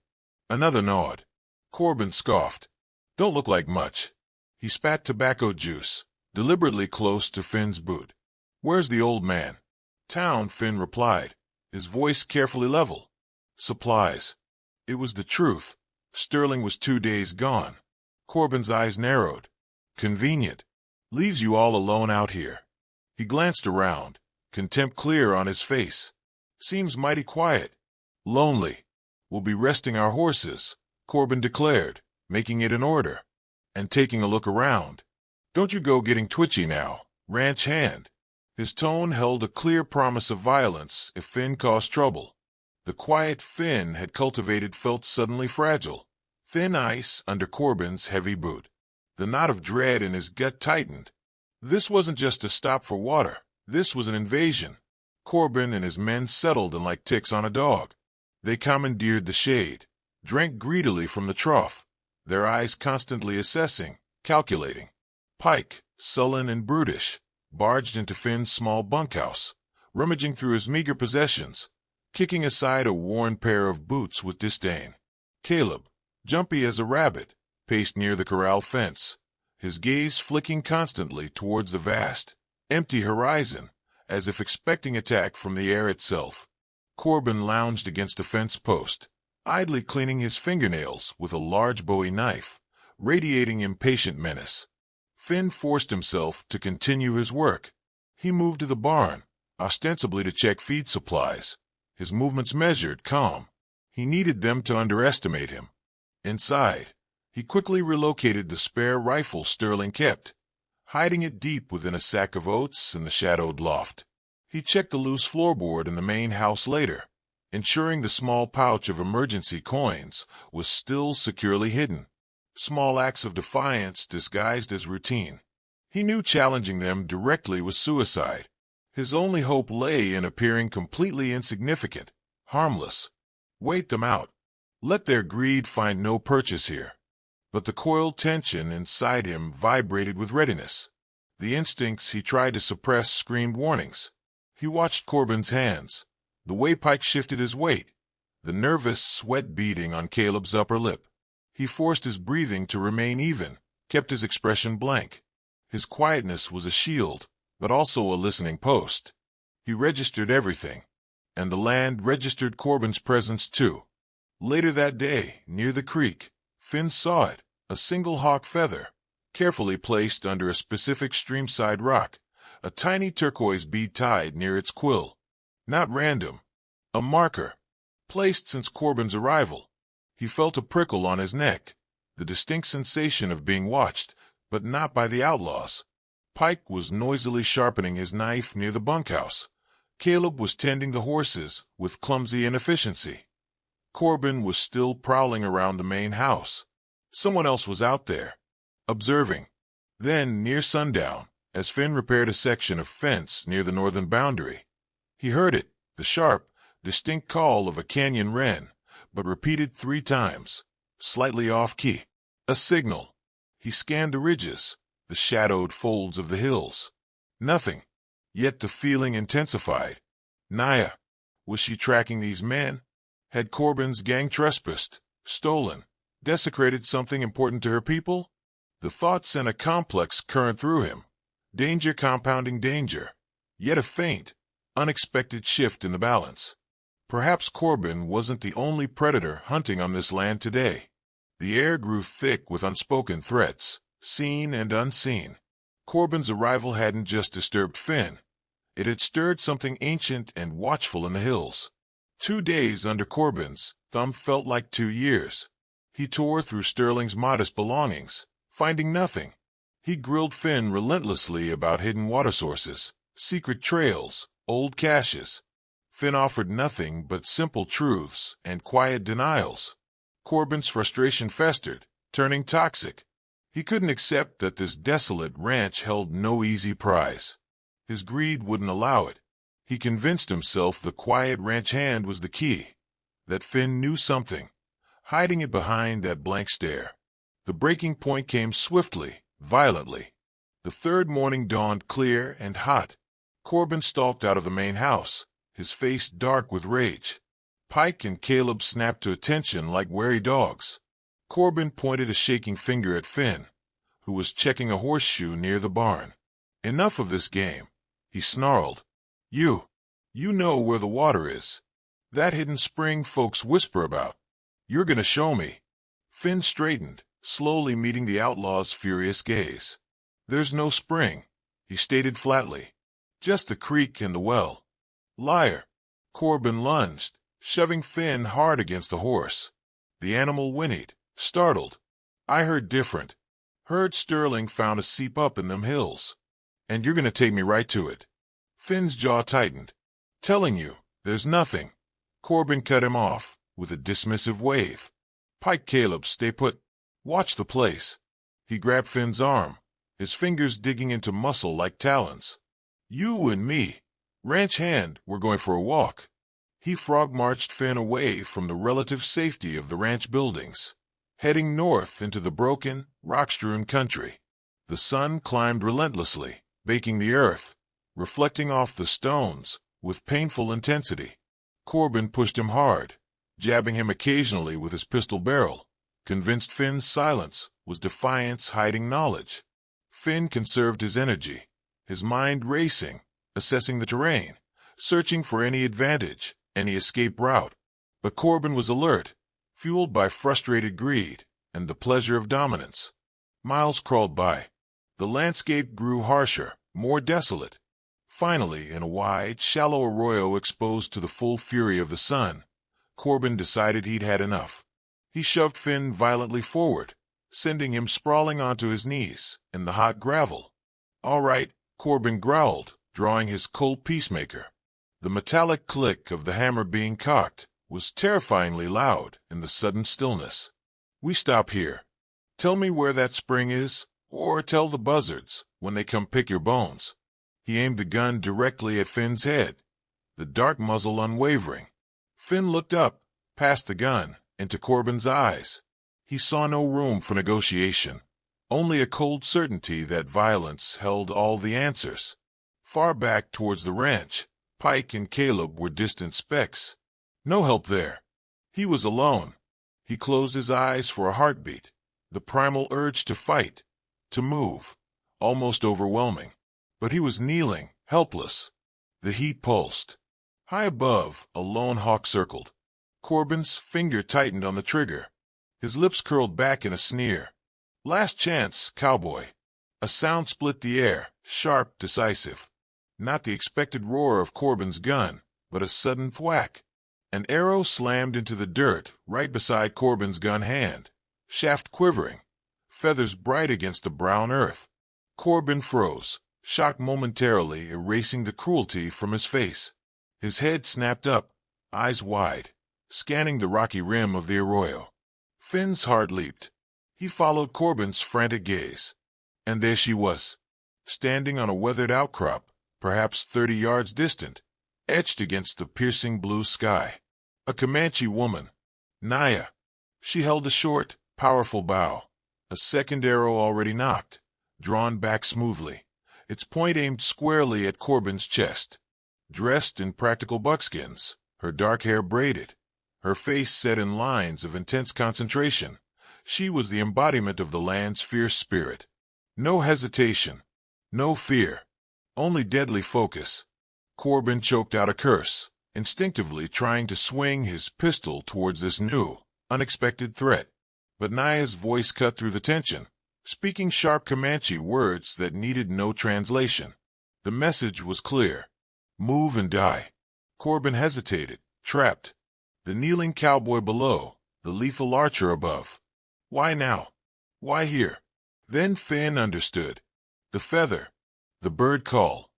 Another nod. Corbin scoffed. "Don't look like much." He spat tobacco juice, deliberately close to Finn's boot. "Where's the old man?" "Town," Finn replied, his voice carefully level. "Supplies." It was the truth. Sterling was 2 days gone. Corbin's eyes narrowed. "Convenient. Leaves you all alone out here." He glanced around, contempt clear on his face. "Seems mighty quiet." "Lonely. We'll be resting our horses," Corbin declared, making it an order, and taking a look around. "Don't you go getting twitchy now, ranch hand." His tone held a clear promise of violence if Finn caused trouble. The quiet Finn had cultivated felt suddenly fragile, thin ice under Corbin's heavy boot. The knot of dread in his gut tightened. This wasn't just a stop for water. This was an invasion. Corbin and his men settled in like ticks on a dog. They commandeered the shade, drank greedily from the trough, their eyes constantly assessing, calculating. Pike, sullen and brutish, barged into Finn's small bunkhouse, rummaging through his meager possessions, kicking aside a worn pair of boots with disdain. Caleb, jumpy as a rabbit, paced near the corral fence, his gaze flicking constantly towards the vast, empty horizon, as if expecting attack from the air itself. Corbin lounged against a fence post, idly cleaning his fingernails with a large Bowie knife, radiating impatient menace. Finn forced himself to continue his work. He moved to the barn, ostensibly to check feed supplies, his movements measured, calm. He needed them to underestimate him. Inside, he quickly relocated the spare rifle Sterling kept, hiding it deep within a sack of oats in the shadowed loft. He checked the loose floorboard in the main house later, ensuring the small pouch of emergency coins was still securely hidden. Small acts of defiance disguised as routine. He knew challenging them directly was suicide. His only hope lay in appearing completely insignificant, harmless. Wait them out. Let their greed find no purchase here. But the coiled tension inside him vibrated with readiness. The instincts he tried to suppress screamed warnings. He watched Corbin's hands, the way Pike shifted his weight, the nervous sweat beading on Caleb's upper lip. He forced his breathing to remain even, kept his expression blank. His quietness was a shield, but also a listening post. He registered everything, and the land registered Corbin's presence too. Later that day, near the creek, Finn saw it, a single hawk feather, carefully placed under a specific streamside rock, a tiny turquoise bead tied near its quill. Not random. A marker. Placed since Corbin's arrival. He felt a prickle on his neck, the distinct sensation of being watched, but not by the outlaws. Pike was noisily sharpening his knife near the bunkhouse. Caleb was tending the horses with clumsy inefficiency. Corbin was still prowling around the main house. Someone else was out there, observing. Then, near sundown, as Finn repaired a section of fence near the northern boundary, he heard it, the sharp, distinct call of a canyon wren, but repeated 3 times, slightly off-key. A signal. He scanned the ridges, the shadowed folds of the hills. Nothing. Yet the feeling intensified. Naya. Was she tracking these men? Had Corbin's gang trespassed, stolen, desecrated something important to her people? The thought sent a complex current through him. Danger compounding danger. Yet a faint, unexpected shift in the balance. Perhaps Corbin wasn't the only predator hunting on this land today. The air grew thick with unspoken threats, seen and unseen. Corbin's arrival hadn't just disturbed Finn. It had stirred something ancient and watchful in the hills. 2 days under Corbin's thumb felt like 2 years. He tore through Sterling's modest belongings, finding nothing. He grilled Finn relentlessly about hidden water sources, secret trails, old caches. Finn offered nothing but simple truths and quiet denials. Corbin's frustration festered, turning toxic. He couldn't accept that this desolate ranch held no easy prize. His greed wouldn't allow it. He convinced himself the quiet ranch hand was the key, that Finn knew something, hiding it behind that blank stare. The breaking point came swiftly, violently. The 3rd morning dawned clear and hot. Corbin stalked out of the main house, his face dark with rage. Pike and Caleb snapped to attention like wary dogs. Corbin pointed a shaking finger at Finn, who was checking a horseshoe near the barn. Enough of this game, he snarled. You know where the water is. That hidden spring folks whisper about. You're gonna show me. Finn straightened, slowly meeting the outlaw's furious gaze. There's no spring, he stated flatly. Just the creek and the well. Liar. Corbin lunged, shoving Finn hard against the horse. The animal whinnied, startled. I heard different. Heard Sterling found a seep up in them hills. And you're gonna take me right to it. Finn's jaw tightened. Telling you, there's nothing. Corbin cut him off, with a dismissive wave. Pike, Caleb, stay put. Watch the place. He grabbed Finn's arm, his fingers digging into muscle like talons. You and me. Ranch hand, we're going for a walk. He frog-marched Finn away from the relative safety of the ranch buildings, heading north into the broken, rock-strewn country. The sun climbed relentlessly, baking the earth, reflecting off the stones with painful intensity. Corbin pushed him hard, jabbing him occasionally with his pistol barrel, convinced Finn's silence was defiance hiding knowledge. Finn conserved his energy, his mind racing, assessing the terrain, searching for any advantage, any escape route. But Corbin was alert, fueled by frustrated greed and the pleasure of dominance. Miles crawled by. The landscape grew harsher, more desolate. Finally, in a wide, shallow arroyo exposed to the full fury of the sun, Corbin decided he'd had enough. He shoved Finn violently forward, sending him sprawling onto his knees in the hot gravel. All right, Corbin growled, drawing his Colt Peacemaker. The metallic click of the hammer being cocked was terrifyingly loud in the sudden stillness. We stop here. Tell me where that spring is, or tell the buzzards when they come pick your bones. He aimed the gun directly at Finn's head, the dark muzzle unwavering. Finn looked up, past the gun, into Corbin's eyes. He saw no room for negotiation, only a cold certainty that violence held all the answers. Far back towards the ranch, Pike and Caleb were distant specks. No help there. He was alone. He closed his eyes for a heartbeat, the primal urge to fight, to move, almost overwhelming. But he was kneeling, helpless. The heat pulsed. High above, a lone hawk circled. Corbin's finger tightened on the trigger. His lips curled back in a sneer. Last chance, cowboy. A sound split the air, sharp, decisive. Not the expected roar of Corbin's gun, but a sudden thwack. An arrow slammed into the dirt right beside Corbin's gun hand, shaft quivering, feathers bright against the brown earth. Corbin froze, shock momentarily erasing the cruelty from his face. His head snapped up, eyes wide, scanning the rocky rim of the arroyo. Finn's heart leaped. He followed Corbin's frantic gaze. And there she was, standing on a weathered outcrop, perhaps 30 yards distant, etched against the piercing blue sky. A Comanche woman, Naya. She held a short, powerful bow, a second arrow already nocked, drawn back smoothly, its point aimed squarely at Corbin's chest. Dressed in practical buckskins, her dark hair braided, her face set in lines of intense concentration, she was the embodiment of the land's fierce spirit. No hesitation, no fear, only deadly focus. Corbin choked out a curse, instinctively trying to swing his pistol towards this new, unexpected threat. But Naya's voice cut through the tension, speaking sharp Comanche words that needed no translation. The message was clear. Move and die. Corbin hesitated, trapped. The kneeling cowboy below, the lethal archer above. Why now? Why here? Then Finn understood. The feather, the bird call.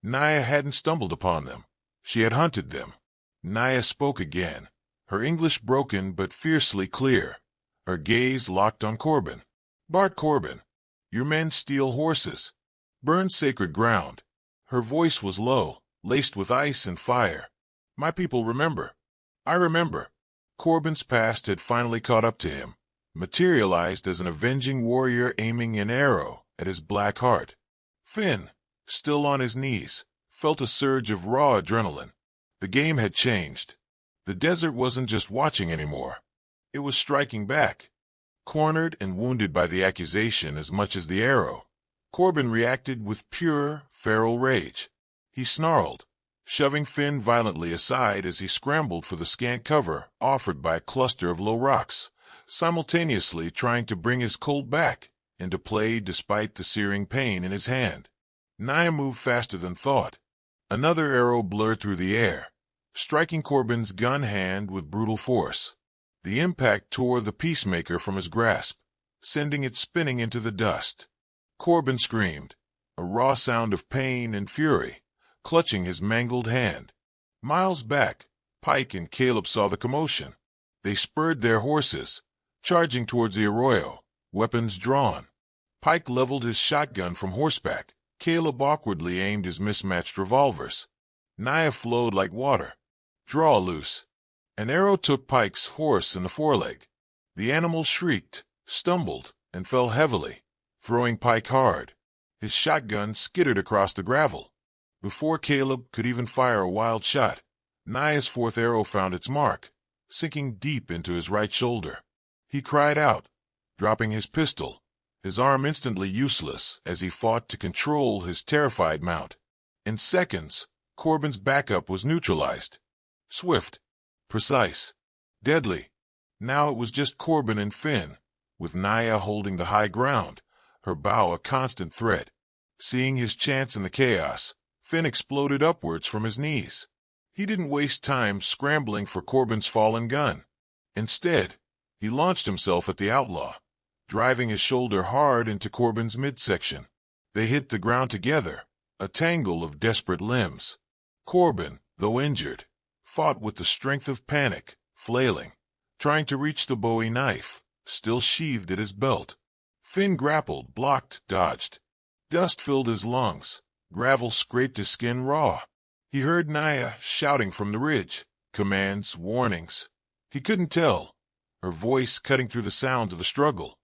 Naya hadn't stumbled upon them. She had hunted them. Naya spoke again, her English broken but fiercely clear, her gaze locked on Corbin. Bart Corbin, your men steal horses, burn sacred ground. Her voice was low, laced with ice and fire. My people remember. I remember. Corbin's past had finally caught up to him, materialized as an avenging warrior aiming an arrow at his black heart. Finn, still on his knees, felt a surge of raw adrenaline. The game had changed. The desert wasn't just watching anymore. It was striking back. Cornered and wounded by the accusation as much as the arrow, Corbin reacted with pure, feral rage. He snarled, shoving Finn violently aside as he scrambled for the scant cover offered by a cluster of low rocks, simultaneously trying to bring his Colt back into play despite the searing pain in his hand. Naya moved faster than thought. Another arrow blurred through the air, striking Corbin's gun hand with brutal force. The impact tore the peacemaker from his grasp, sending it spinning into the dust. Corbin screamed, a raw sound of pain and fury, clutching his mangled hand. Miles back, Pike and Caleb saw the commotion. They spurred their horses, charging towards the arroyo, weapons drawn. Pike leveled his shotgun from horseback. Caleb awkwardly aimed his mismatched revolvers. Naya flowed like water. Draw loose. An arrow took Pike's horse in the foreleg. The animal shrieked, stumbled, and fell heavily, throwing Pike hard. His shotgun skittered across the gravel. Before Caleb could even fire a wild shot, Naya's fourth arrow found its mark, sinking deep into his right shoulder. He cried out, dropping his pistol, his arm instantly useless as he fought to control his terrified mount. In seconds, Corbin's backup was neutralized. Swift, precise, deadly. Now it was just Corbin and Finn, with Naya holding the high ground, her bow a constant threat. Seeing his chance in the chaos, Finn exploded upwards from his knees. He didn't waste time scrambling for Corbin's fallen gun. Instead, he launched himself at the outlaw, driving his shoulder hard into Corbin's midsection. They hit the ground together, a tangle of desperate limbs. Corbin, though injured, fought with the strength of panic, flailing, trying to reach the Bowie knife, still sheathed at his belt. Finn grappled, blocked, dodged. Dust filled his lungs. Gravel scraped his skin raw. He heard Naya shouting from the ridge, commands, warnings. He couldn't tell, her voice cutting through the sounds of the struggle.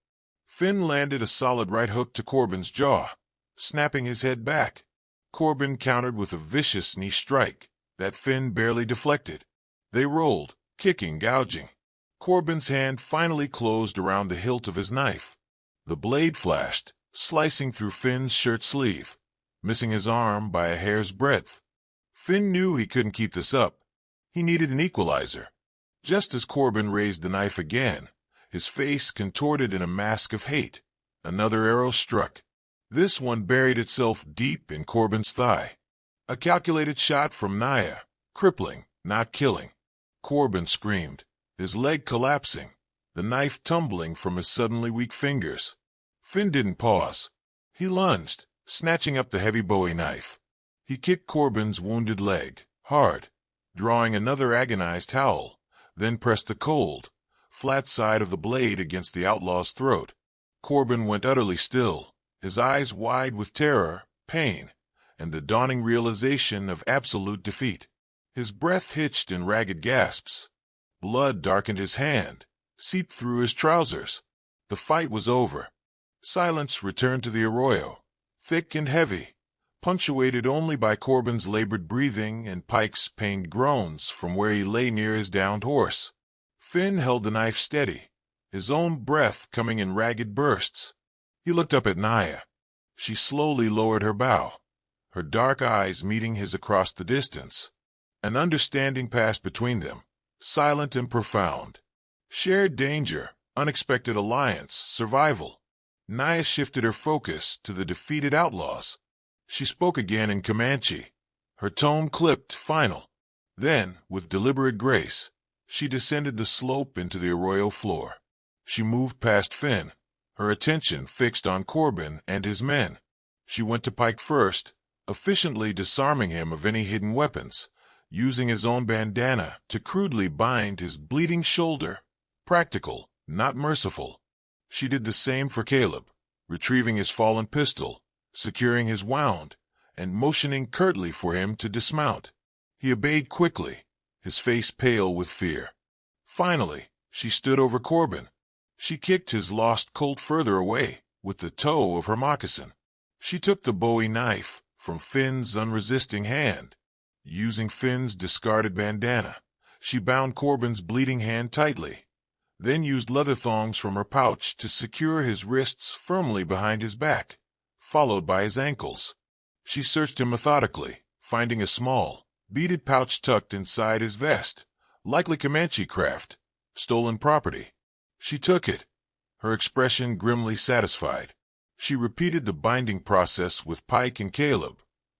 Finn landed a solid right hook to Corbin's jaw, snapping his head back. Corbin countered with a vicious knee strike that Finn barely deflected. They rolled, kicking, gouging. Corbin's hand finally closed around the hilt of his knife. The blade flashed, slicing through Finn's shirt sleeve, missing his arm by a hair's breadth. Finn knew he couldn't keep this up. He needed an equalizer. Just as Corbin raised the knife again, his face contorted in a mask of hate. Another arrow struck. This one buried itself deep in Corbin's thigh. A calculated shot from Naya, crippling, not killing. Corbin screamed, his leg collapsing, the knife tumbling from his suddenly weak fingers. Finn didn't pause. He lunged, snatching up the heavy Bowie knife. He kicked Corbin's wounded leg, hard, drawing another agonized howl, then pressed the cold, flat side of the blade against the outlaw's throat. Corbin went utterly still, his eyes wide with terror, pain, and the dawning realization of absolute defeat. His breath hitched in ragged gasps. Blood darkened his hand, seeped through his trousers. The fight was over. Silence returned to the arroyo, thick and heavy, punctuated only by Corbin's labored breathing and Pike's pained groans from where he lay near his downed horse. Finn held the knife steady, his own breath coming in ragged bursts. He looked up at Naya. She slowly lowered her bow, her dark eyes meeting his across the distance. An understanding passed between them, silent and profound. Shared danger, unexpected alliance, survival. Naya shifted her focus to the defeated outlaws. She spoke again in Comanche, her tone clipped, final. Then, with deliberate grace, she descended the slope into the arroyo floor. She moved past Finn, her attention fixed on Corbin and his men. She went to Pike first, efficiently disarming him of any hidden weapons, using his own bandana to crudely bind his bleeding shoulder. Practical, not merciful. She did the same for Caleb, retrieving his fallen pistol, securing his wound, and motioning curtly for him to dismount. He obeyed quickly, his face pale with fear. Finally, she stood over Corbin. She kicked his lost colt further away with the toe of her moccasin. She took the Bowie knife from Finn's unresisting hand. Using Finn's discarded bandana, she bound Corbin's bleeding hand tightly, then used leather thongs from her pouch to secure his wrists firmly behind his back, followed by his ankles. She searched him methodically, finding a small, beaded pouch tucked inside his vest, likely Comanche craft, stolen property. She took it, her expression grimly satisfied. She repeated the binding process with Pike and Caleb,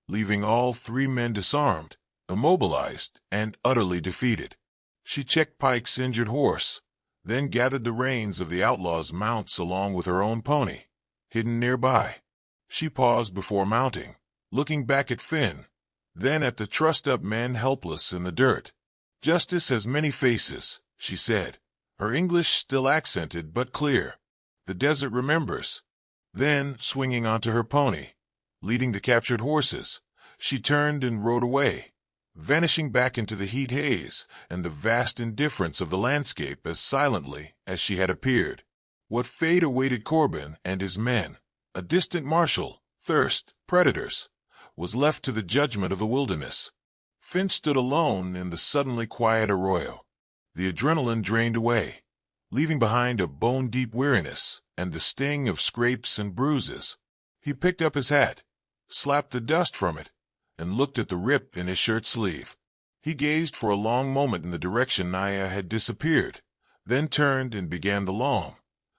leaving all three men disarmed, immobilized, and utterly defeated. She checked Pike's injured horse, then gathered the reins of the outlaw's mounts along with her own pony, hidden nearby. She paused before mounting, looking back at Finn, then at the trussed-up men helpless in the dirt. "Justice has many faces," she said, her English still accented but clear. "The desert remembers." Then, swinging onto her pony, leading the captured horses, she turned and rode away, vanishing back into the heat haze and the vast indifference of the landscape as silently as she had appeared. What fate awaited Corbin and his men, a distant marshal, thirst, predators, was left to the judgment of the wilderness. Finn stood alone in the suddenly quiet arroyo. The adrenaline drained away, leaving behind a bone-deep weariness and the sting of scrapes and bruises. He picked up his hat, slapped the dust from it, and looked at the rip in his shirt sleeve. He gazed for a long moment in the direction Naya had disappeared, then turned and began the long,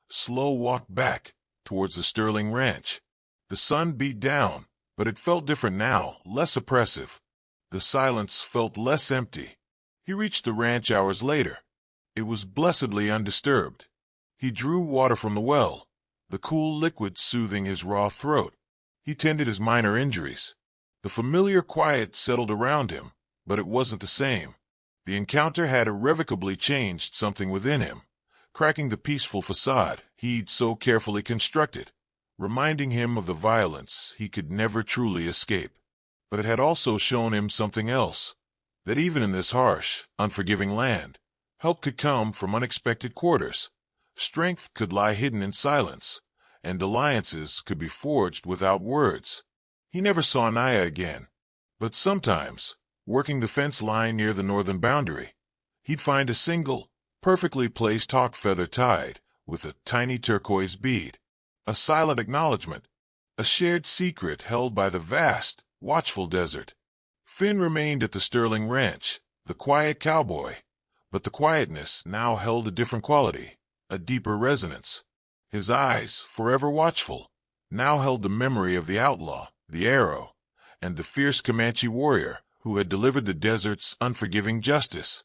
slow walk back towards the Sterling Ranch. The sun beat down, but it felt different now, less oppressive. The silence felt less empty. He reached the ranch hours later. It was blessedly undisturbed. He drew water from the well, the cool liquid soothing his raw throat. He tended his minor injuries. The familiar quiet settled around him, but it wasn't the same. The encounter had irrevocably changed something within him, cracking the peaceful facade he'd so carefully constructed, reminding him of the violence he could never truly escape. But it had also shown him something else, that even in this harsh, unforgiving land, help could come from unexpected quarters. Strength could lie hidden in silence, and alliances could be forged without words. He never saw Naya again, but sometimes, working the fence line near the northern boundary, he'd find a single, perfectly placed hawk feather tied with a tiny turquoise bead, a silent acknowledgement, a shared secret held by the vast, watchful desert. Finn remained at the Sterling Ranch, the quiet cowboy, but the quietness now held a different quality, a deeper resonance. His eyes, forever watchful, now held the memory of the outlaw, the arrow, and the fierce Comanche warrior who had delivered the desert's unforgiving justice.